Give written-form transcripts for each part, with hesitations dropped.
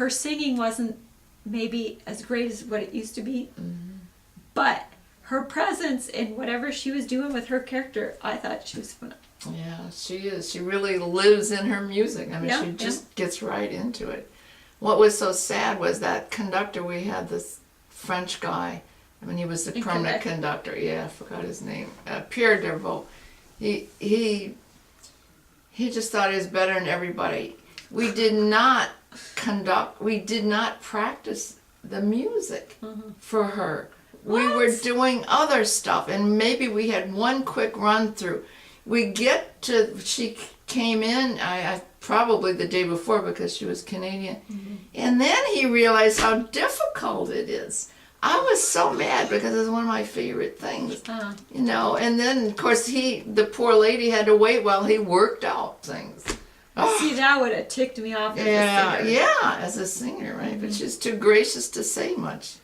her singing wasn't maybe as great as what it used to be, but her presence in whatever she was doing with her character, I thought she was phenomenal. Yeah, she is. She really lives in her music. I mean, she just gets right into it. What was so sad was that conductor we had, this French guy. I mean, he was the permanent conductor. Yeah, I forgot his name. Pierre Dervaux. He just thought he was better than everybody. We did not practice the music for her. What? We were doing other stuff, and maybe we had one quick run through. She came in, I probably the day before because she was Canadian, and then he realized how difficult it is. I was so mad because it's one of my favorite things, you know. And then of course the poor lady had to wait while he worked out things. See, that would have ticked me off as a singer. Yeah, as a singer, right? But she's too gracious to say much.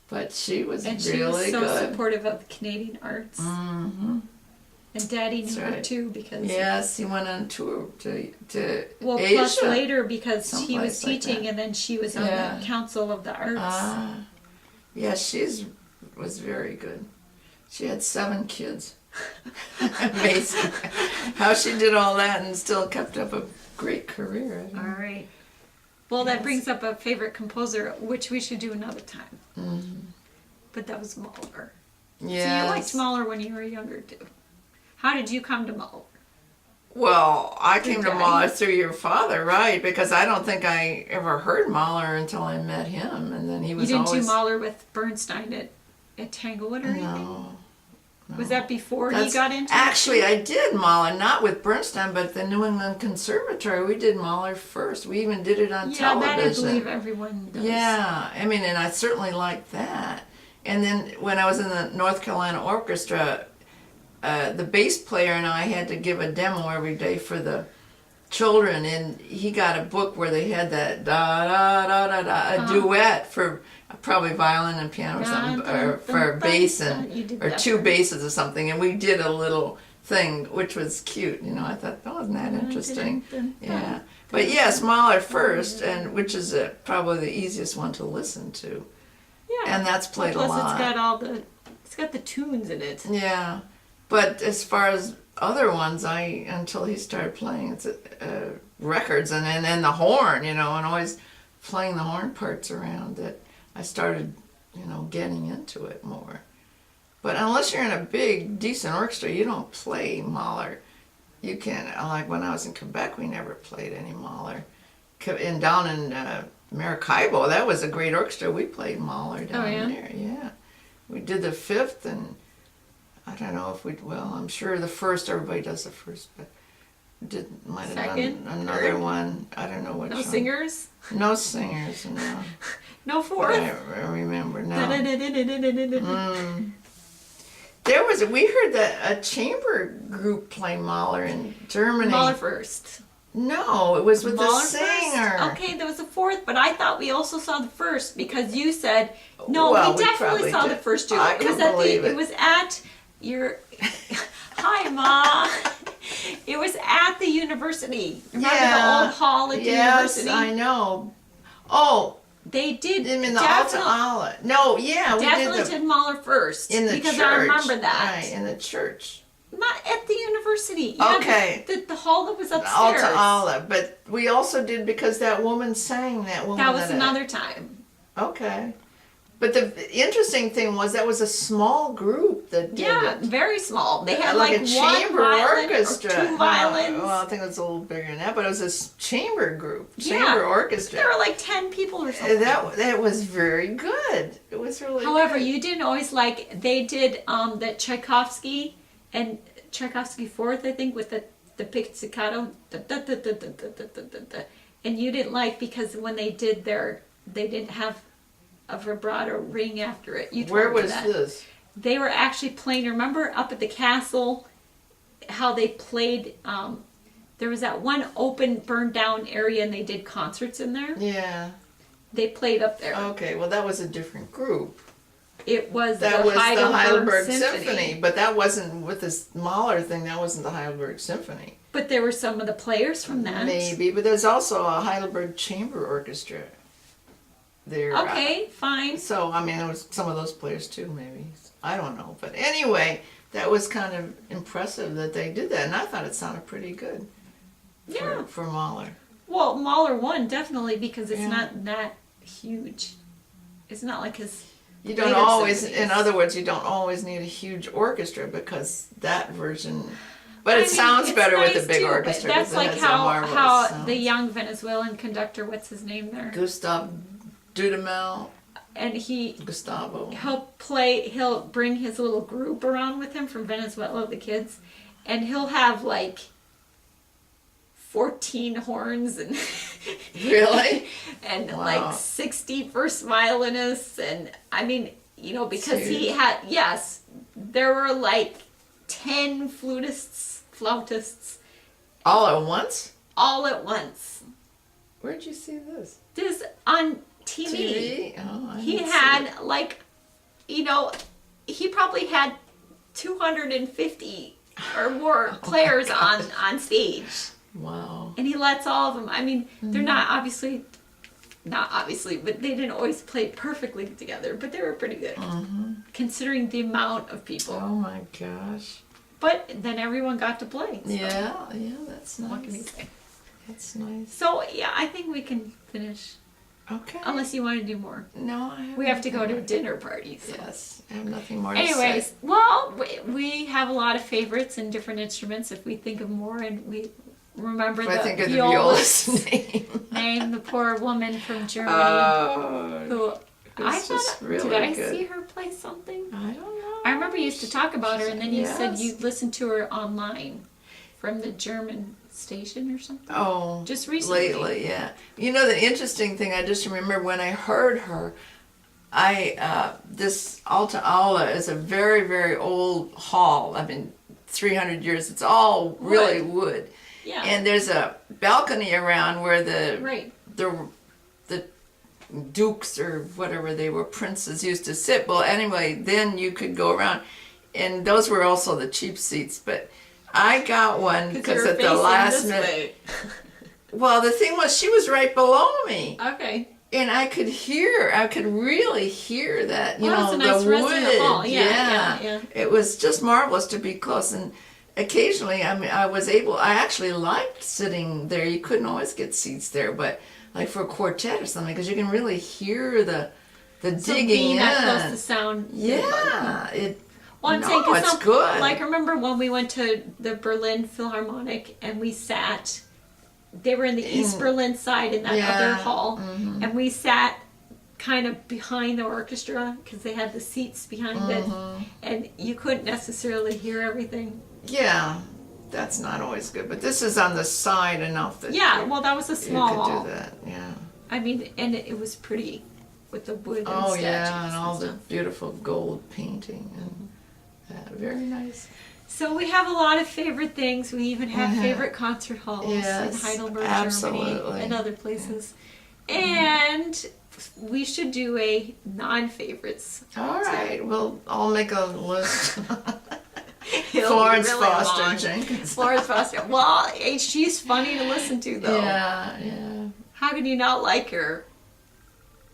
But she was really good. And she was so supportive of the Canadian arts. And Daddy knew her too because... Yes, he went on tour to Asia. Plus later because he was teaching and then she was on the Council of the Arts. Yeah, was very good. She had 7 kids. Amazing. How she did all that and still kept up a great career. All right. Well, that brings up a favorite composer, which we should do another time. But that was Mahler. Yeah. So you liked Mahler when you were younger too. How did you come to Mahler? Well, I came to Mahler through your father, right? Because I don't think I ever heard Mahler until I met him, and then he was You didn't do Mahler with Bernstein at Tanglewood or anything? No. Was that before he got into it? Actually, I did Mahler, not with Bernstein, but at the New England Conservatory. We did Mahler first. We even did it on television. Yeah, that I believe everyone does. Yeah, I mean, and I certainly liked that. And then when I was in the North Carolina Orchestra, the bass player and I had to give a demo every day for the children, and he got a book where they had that da da da da da, a duet for probably violin and piano or something, or for bass or 2 basses or something, and we did a little thing which was cute. You know, I thought, oh, isn't that interesting? Yeah, but yes, Mahler first, and which is probably the easiest one to listen to. Yeah, and that's played a lot. Plus, it's got the tunes in it. Yeah. But as far as other ones, until he started playing records and then the horn, you know, and always playing the horn parts around it, I started, you know, getting into it more. But unless you're in a big, decent orchestra, you don't play Mahler. You can, like when I was in Quebec, we never played any Mahler. And down in Maracaibo, that was a great orchestra. We played Mahler down there. Yeah, we did the 5th and. I don't know if I'm sure the first, everybody does the first, but might have done another one. I don't know which one. No singers? No singers, no. No fourth? I remember, no. We heard that a chamber group play Mahler in Germany. Mahler first. No, it was with Mahler the singer. First? Okay, there was a 4th, but I thought we also saw the first because you said, no, we definitely saw the first two. It was at your, hi Ma. It was at the university. Remember the old hall at the university? Yes, I know. Oh. They did. In the Alta Ala. No, yeah. Definitely did Mahler first. In the church. Because I remember that. Right, in the church. Not at the university. Okay. The hall that was upstairs. Alta Ala. But we also did because that woman sang, that woman. That was another time. Okay. But the interesting thing was that was a small group that did it. Yeah, very small. They had like a chamber orchestra. Or 2 violins. Well, I think it was a little bigger than that, but it was a chamber group, chamber orchestra. There were like 10 people or something. That was very good. It was really However, good. You didn't always they did the Tchaikovsky and Tchaikovsky 4th, I think, with the pizzicato. And you didn't like because when they did they didn't have a vibrato ring after it. Where was this? They were actually playing, remember up at the castle how they played, there was that one open burned down area and they did concerts in there? Yeah. They played up there. Okay, well that was a different group. It was the Heidelberg Symphony. But that wasn't with this Mahler thing, that wasn't the Heidelberg Symphony. But there were some of the players from that. Maybe, but there's also a Heidelberg Chamber Orchestra there. Okay, fine. So, I mean, there was some of those players too, maybe. I don't know. But anyway, that was kind of impressive that they did that. And I thought it sounded pretty good for Mahler. Well, Mahler won, definitely, because it's not that huge. It's not like his... You don't always, in other words, you don't always need a huge orchestra because that version... But it sounds better with a big orchestra. That's like how the young Venezuelan conductor, what's his name there? Gustav Dudamel. And Gustavo. He'll bring his little group around with him from Venezuela, the kids, and he'll have like 14 horns and really? and like 60 first violinists, and I mean, you know, because he had, there were like 10 flautists. All at once? All at once. Where'd you see this? This on TV. Oh, he had like, you know, he probably had 250 or more players on stage. Wow. And he lets all of them. I mean, they're not obviously, but they didn't always play perfectly together, but they were pretty good considering the amount of people. Oh my gosh. But then everyone got to play. So. Yeah, that's nice. What can you say? That's nice. So, yeah, I think we can finish. Okay. Unless you want to do more. No, we have to go to a dinner party. So. Yes, I have nothing more to say. Anyways, well, we have a lot of favorites and different instruments if we think of more, and we remember I think of the violist name, the poor woman from Germany. Who I thought, really did I good. see her play something? I don't know. I remember you used to talk about her, and then you said you listened to her online from the German station or something. Oh, just recently. Lately, yeah. You know, the interesting thing, I just remember when I heard her, this Alta Aula is a very, very old hall. I mean, 300 years. It's all really wood. Yeah. And there's a balcony around where the dukes or whatever they were, princes, used to sit. Well, anyway, then you could go around, and those were also the cheap seats. But I got one because at the last minute. Well, the thing was, she was right below me. Okay. And I could really hear that, you know, it's a nice the wood. Hall. Yeah. It was just marvelous to be close. And occasionally, I mean, I actually liked sitting there. You couldn't always get seats there, but like for a quartet or something, because you can really hear the digging being in. that close to sound. Yeah, it's good. Like, remember when we went to the Berlin Philharmonic and we sat, they were in the East Berlin side in that other hall, and we sat kind of behind the orchestra because they had the seats behind it, and you couldn't necessarily hear everything. Yeah. That's not always good, but this is on the side enough that well, that was a small you could hall. do that. Yeah. I mean, and it was pretty with the wood and statues and all the beautiful gold painting and very nice. So we have a lot of favorite things. We even have favorite concert halls in Heidelberg, Germany, and other places. Yeah. And we should do a non-favorites. All right. Well, I'll make a list. Florence Foster Jenkins. Florence Foster. Well, she's funny to listen to, though. Yeah. How can you not like her?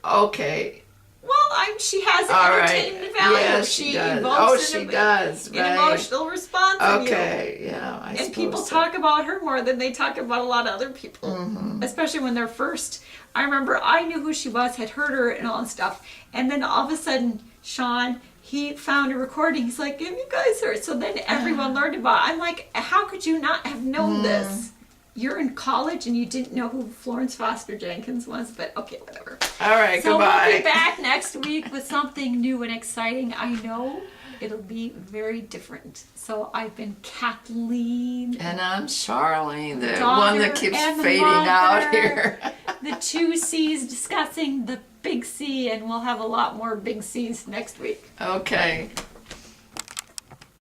Okay. Well, she has entertainment value. Yes, she does. She does. An emotional response. Okay, yeah. I and people talk about her more than they talk about a lot of other people, especially when they're first. I remember I knew who she was, had heard her and all that stuff, and then all of a sudden, Sean, he found a recording. He's like, "Have you guys heard?" So then everyone learned about it. I'm like, how could you not have known this? You're in college and you didn't know who Florence Foster Jenkins was, but okay, whatever. All right, so goodbye. We'll be back next week with something new and exciting. I know it'll be very different. So I've been Kathleen. And I'm Charlene, the one that keeps fading out here. The two C's discussing the big C, and we'll have a lot more big C's next week. Okay.